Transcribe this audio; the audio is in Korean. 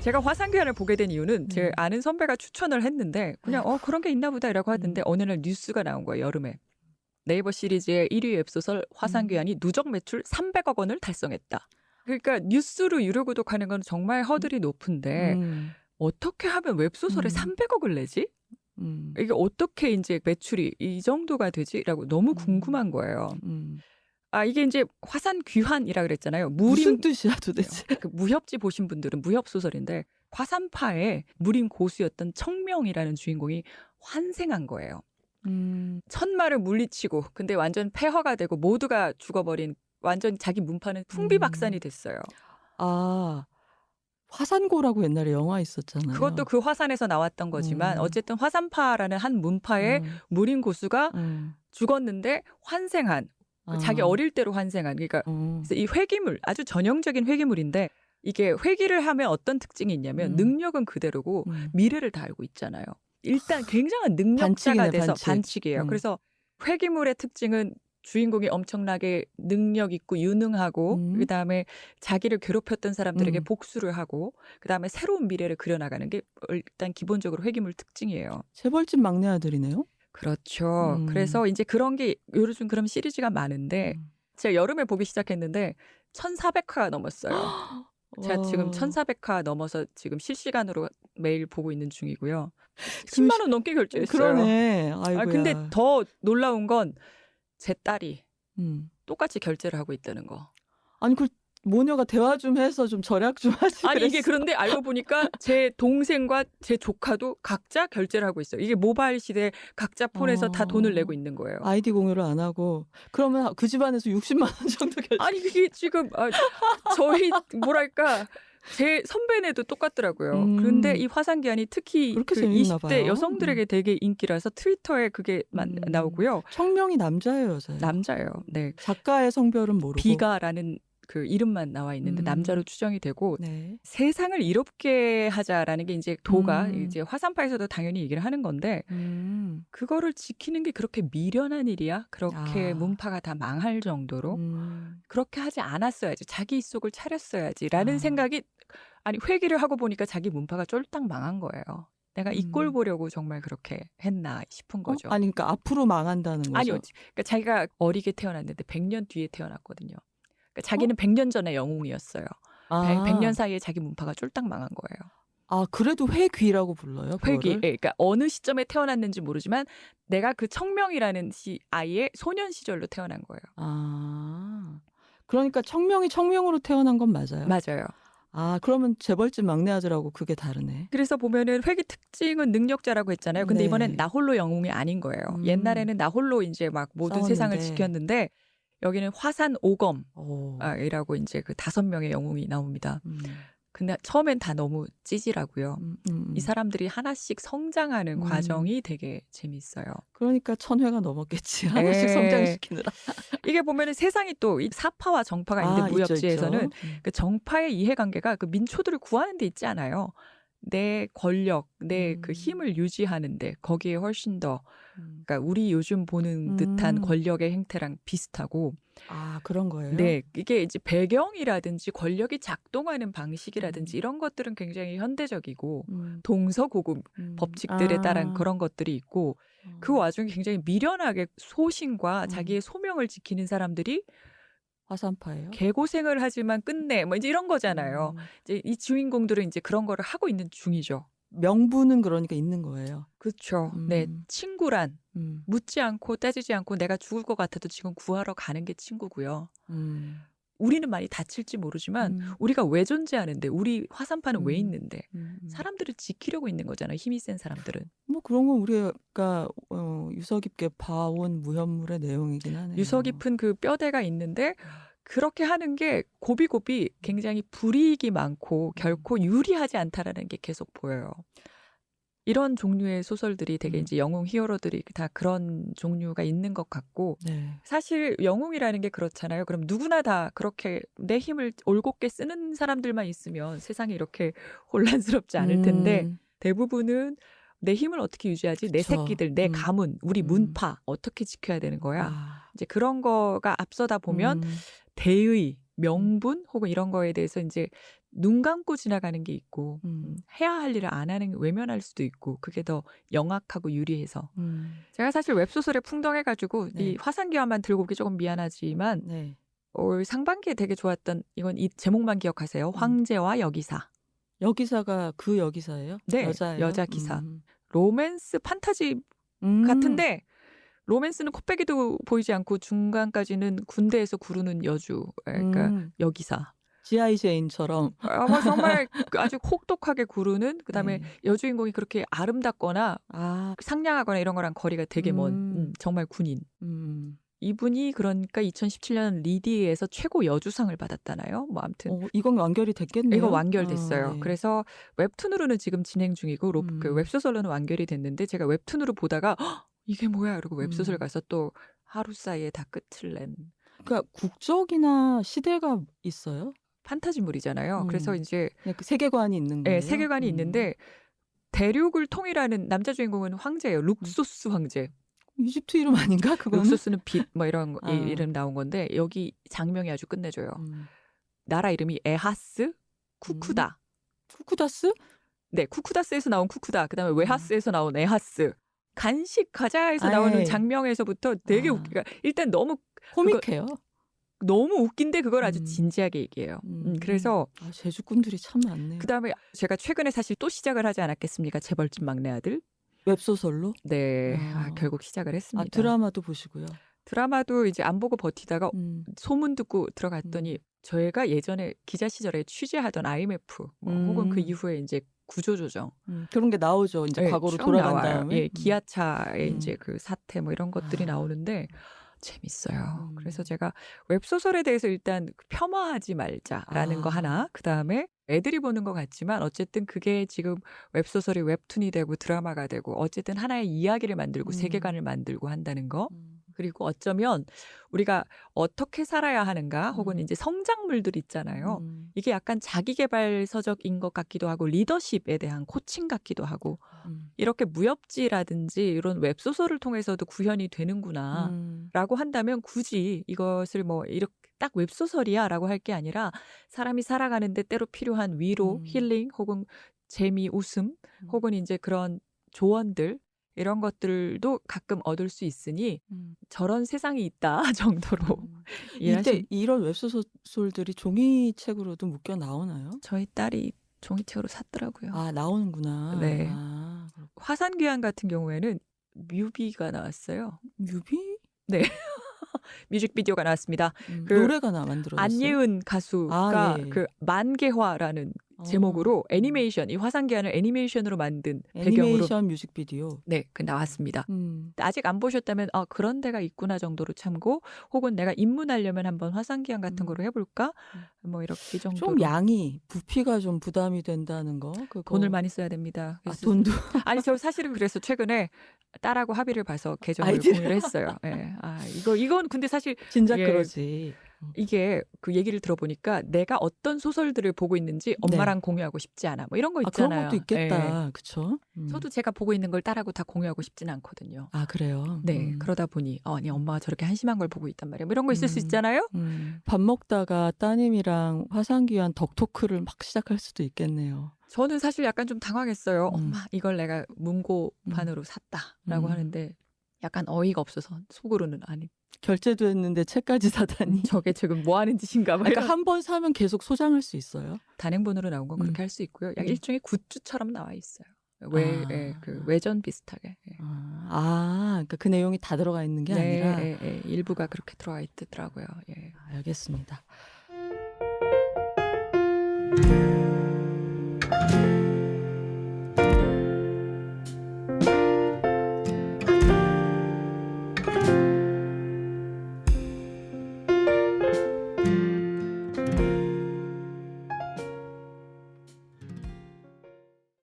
제가 화산귀환을 보게 된 이유는 제 아는 선배가 추천을 했는데 그냥 그런 게 있나 보다 이라고 하던데 어느 날 뉴스가 나온 거예요. 여름에. 네이버 시리즈의 1위 웹소설 화산귀환이 누적 매출 300억 원을 달성했다. 그러니까 뉴스로 유료 구독하는 건 정말 허들이 높은데 어떻게 하면 웹소설에 300억을 내지? 이게 어떻게 이제 매출이 이 정도가 되지?라고 너무 궁금한 거예요. 이게 이제 화산귀환이라 그랬잖아요. 무슨 뜻이야 도대체? 그 무협지 보신 분들은 무협 소설인데 화산파의 무림 고수였던 청명이라는 주인공이 환생한 거예요. 천마를 물리치고 근데 완전 폐허가 되고 모두가 죽어버린 완전 자기 문파는 풍비박산이 됐어요. 아, 화산고라고 옛날에 영화 있었잖아요. 그것도 그 화산에서 나왔던 거지만 어쨌든 화산파라는 한 문파의 무림 고수가 죽었는데 환생한 자기 어릴 때로 환생한 그러니까 그래서 이 회귀물 아주 전형적인 회귀물인데 이게 회귀를 하면 어떤 특징이 있냐면 능력은 그대로고 미래를 다 알고 있잖아요. 일단 굉장한 능력자가 반칙이네, 돼서 반칙. 반칙이에요. 그래서 회귀물의 특징은 주인공이 엄청나게 능력 있고 유능하고 그다음에 자기를 괴롭혔던 사람들에게 복수를 하고 그다음에 새로운 미래를 그려나가는 게 일단 기본적으로 회귀물 특징이에요. 재벌집 막내 아들이네요. 그렇죠. 그래서 이제 그런 게 요즘 그런 시리즈가 많은데 제가 여름에 보기 시작했는데 1,400화가 넘었어요. 제가 지금 1,400화 넘어서 지금 실시간으로 매일 보고 있는 중이고요. 10만 원 넘게 결제했어요. 그러네. 아이고야. 근데 더 놀라운 건 제 딸이 똑같이 결제를 하고 있다는 거. 아니 그 모녀가 대화 좀 해서 좀 절약 좀 하지. 아니 그랬어. 이게 그런데 알고 보니까 제 동생과 제 조카도 각자 결제를 하고 있어요. 이게 모바일 시대에 각자 폰에서 다 돈을 내고 있는 거예요. 아이디 공유를 안 하고 그러면 그 집안에서 60만 원 정도 결제. 아니 이게 지금 저희 뭐랄까 제 선배네도 똑같더라고요. 그런데 이 화산귀환이 특히 그렇게 그 재밌나 20대 봐요. 여성들에게 되게 인기라서 트위터에 그게 나오고요. 청명이 남자예요, 여자예요? 남자예요. 네. 작가의 성별은 모르고. 비가라는 그 이름만 나와 있는데 남자로 추정이 되고 네. 세상을 이롭게 하자라는 게 이제 도가 이제 화산파에서도 당연히 얘기를 하는 건데 그거를 지키는 게 그렇게 미련한 일이야? 그렇게 문파가 다 망할 정도로 그렇게 하지 않았어야지. 자기 속을 차렸어야지라는 생각이 아니 회귀를 하고 보니까 자기 문파가 쫄딱 망한 거예요. 내가 이 꼴 보려고 정말 그렇게 했나 싶은 거죠. 아니 그러니까 앞으로 망한다는 거죠. 아니요. 그러니까 자기가 어리게 태어났는데 100년 뒤에 태어났거든요. 그러니까 자기는 100년 전에 영웅이었어요. 100년 사이에 자기 문파가 쫄딱 망한 거예요. 아, 그래도 회귀라고 불러요? 회귀. 그거를? 그러니까 어느 시점에 태어났는지 모르지만 내가 그 청명이라는 아이의 소년 시절로 태어난 거예요. 아, 그러니까 청명이 청명으로 태어난 건 맞아요? 맞아요. 아, 그러면 재벌집 막내 아들하고 그게 다르네. 그래서 보면은 회귀 특징은 능력자라고 했잖아요. 근데 네. 이번엔 나 홀로 영웅이 아닌 거예요. 옛날에는 나 홀로 이제 막 모든 싸웠는데. 세상을 지켰는데 여기는 화산 오검 오. 이라고 이제 그 5명의 영웅이 나옵니다. 근데 처음엔 다 너무 찌질하고요. 이 사람들이 하나씩 성장하는 과정이 되게 재밌어요. 그러니까 1,000회가 넘었겠지. 하나씩 성장시키느라. 이게 보면은 세상이 또 이 사파와 정파가 있는데 무협지에서는 있죠. 그 정파의 이해관계가 그 민초들을 구하는 데 있지 않아요. 내 권력, 내 그 힘을 유지하는데 거기에 훨씬 더 그러니까 우리 요즘 보는 듯한 권력의 행태랑 비슷하고 아, 그런 거예요? 네, 이게 이제 배경이라든지 권력이 작동하는 방식이라든지 이런 것들은 굉장히 현대적이고 동서고금 법칙들에 따른 그런 것들이 있고 그 와중에 굉장히 미련하게 소신과 자기의 소명을 지키는 사람들이 화산파예요? 개고생을 하지만 끝내 뭐 이제 이런 거잖아요. 이제 이 주인공들은 이제 그런 거를 하고 있는 중이죠. 명분은 그러니까 있는 거예요. 그렇죠. 네, 친구란 묻지 않고 따지지 않고 내가 죽을 것 같아도 지금 구하러 가는 게 친구고요. 우리는 많이 다칠지 모르지만 우리가 왜 존재하는데 우리 화산파는 왜 있는데 사람들을 지키려고 있는 거잖아요. 힘이 센 사람들은. 뭐 그런 건 우리가 유서 깊게 봐온 무협물의 내용이긴 하네요. 유서 깊은 그 뼈대가 있는데 그렇게 하는 게 고비고비 굉장히 불이익이 많고 결코 유리하지 않다라는 게 계속 보여요. 이런 종류의 소설들이 되게 이제 영웅 히어로들이 다 그런 종류가 있는 것 같고 네. 사실 영웅이라는 게 그렇잖아요. 그럼 누구나 다 그렇게 내 힘을 올곧게 쓰는 사람들만 있으면 세상이 이렇게 혼란스럽지 않을 텐데 대부분은 내 힘을 어떻게 유지하지? 내 그쵸. 새끼들, 내 가문, 우리 문파 어떻게 지켜야 되는 거야? 이제 그런 거가 앞서다 보면 대의, 명분 혹은 이런 거에 대해서 이제 눈 감고 지나가는 게 있고 해야 할 일을 안 하는 게 외면할 수도 있고 그게 더 영악하고 유리해서 제가 사실 웹소설에 풍덩해가지고 네. 이 화산기와만 들고 오기 조금 미안하지만 네. 올 상반기에 되게 좋았던 이건 이 제목만 기억하세요. 황제와 여기사. 여기사가 그 여기사예요? 네, 여자예요? 여자 기사. 로맨스 판타지 음. 같은데 로맨스는 코빼기도 보이지 않고 중간까지는 군대에서 구르는 여주, 그러니까 여기사. G.I. 제인처럼. 뭐 정말 아주 혹독하게 구르는 그다음에 네. 여주인공이 그렇게 아름답거나 아, 상냥하거나 이런 거랑 거리가 되게 먼 정말 군인. 이분이 그러니까 2017년 리디에서 최고 여주상을 받았다나요? 뭐 아무튼 이건 완결이 됐겠네요. 이거 완결됐어요. 네. 그래서 웹툰으로는 지금 진행 중이고 그 웹소설로는 완결이 됐는데 제가 웹툰으로 보다가 헉, 이게 뭐야? 그러고 웹소설 가서 또 하루 사이에 다 끝을 낸 그러니까 국적이나 시대가 있어요? 판타지물이잖아요. 그래서 이제 그 세계관이 있는 거예요? 세계관이 있는데 대륙을 통일하는 남자 주인공은 황제예요. 룩소스 황제. 이집트 이름 아닌가? 그거는? 룩소스는 빛 뭐 이런 이름 나온 건데 여기 장명이 아주 끝내줘요. 나라 이름이 에하스 쿠쿠다. 쿠쿠다스? 네, 쿠쿠다스에서 나온 쿠쿠다. 그다음에 웨하스에서 나온 에하스. 간식 과자에서 나오는 장명에서부터 되게 웃기가. 일단 너무 코믹해요. 너무 웃긴데 그걸 아주 진지하게 얘기해요. 그래서 제주꾼들이 참 많네요. 그다음에 제가 최근에 사실 또 시작을 하지 않았겠습니까? 재벌집 막내 아들. 웹소설로? 네, 결국 시작을 했습니다. 드라마도 보시고요. 드라마도 이제 안 보고 버티다가 소문 듣고 들어갔더니 저희가 예전에 기자 시절에 취재하던 IMF 혹은 그 이후에 이제 구조조정 그런 게 나오죠. 이제 네, 과거로 쭉 돌아간 나와요. 다음에. 예, 기아차의 이제 그 사태 뭐 이런 것들이 나오는데 재밌어요. 그래서 제가 웹소설에 대해서 일단 폄하하지 말자라는 거 하나. 그다음에 애들이 보는 것 같지만 어쨌든 그게 지금 웹소설이 웹툰이 되고 드라마가 되고 어쨌든 하나의 이야기를 만들고 세계관을 만들고 한다는 거. 그리고 어쩌면 우리가 어떻게 살아야 하는가 혹은 이제 성장물들 있잖아요. 이게 약간 자기계발 서적인 것 같기도 하고 리더십에 대한 코칭 같기도 하고 이렇게 무협지라든지 이런 웹소설을 통해서도 구현이 되는구나 라고 한다면 굳이 이것을 뭐 이렇게 딱 웹소설이야 라고 할 게 아니라 사람이 살아가는데 때로 필요한 위로, 힐링 혹은 재미, 웃음 혹은 이제 그런 조언들 이런 것들도 가끔 얻을 수 있으니 저런 세상이 있다 정도로 이때 이런 웹소설들이 종이책으로도 묶여 나오나요? 저희 딸이 종이책으로 샀더라고요. 아, 나오는구나. 네. 화산귀환 같은 경우에는 뮤비가 나왔어요. 뮤비? 네. 뮤직비디오가 나왔습니다. 그 노래가 만들어졌어요? 안예은 가수가 예. 그 만개화라는 제목으로 애니메이션, 이 화산귀환을 애니메이션으로 만든 애니메이션 배경으로 뮤직비디오. 네, 그 나왔습니다. 아직 안 보셨다면 그런 데가 있구나 정도로 참고 혹은 내가 입문하려면 한번 화산귀환 같은 거로 해볼까? 뭐 이렇게 이 정도로. 좀 양이 부피가 좀 부담이 된다는 거. 그거. 돈을 많이 써야 됩니다. 돈도. 아니 저 사실은 그래서 최근에 딸하고 합의를 봐서 계정을 공유를 했어요. 예. 이건 근데 사실 진작 그러지. 이게 그 얘기를 들어보니까 내가 어떤 소설들을 보고 있는지 엄마랑 공유하고 싶지 않아. 뭐 이런 거 있잖아요. 그런 것도 있겠다. 그렇죠? 저도 제가 보고 있는 걸 딸하고 다 공유하고 싶진 않거든요. 아, 그래요? 네. 그러다 보니 아니 엄마가 저렇게 한심한 걸 보고 있단 말이야. 뭐 이런 거 있을 수 있잖아요. 밥 먹다가 따님이랑 화산귀환 덕토크를 막 시작할 수도 있겠네요. 저는 사실 약간 좀 당황했어요. 엄마 이걸 내가 문고판으로 샀다라고 하는데 약간 어이가 없어서 속으로는 아니. 결제도 했는데 책까지 사다니. 저게 지금 뭐 하는 짓인가. 그러니까 한 번 사면 계속 소장할 수 있어요? 단행본으로 나온 건 그렇게 할 수 있고요. 약 일종의 굿즈처럼 나와 있어요. 그 외전 비슷하게. 그러니까 그 내용이 다 들어가 있는 게 아니라 일부가 그렇게 들어가 있더라고요. 예. 알겠습니다.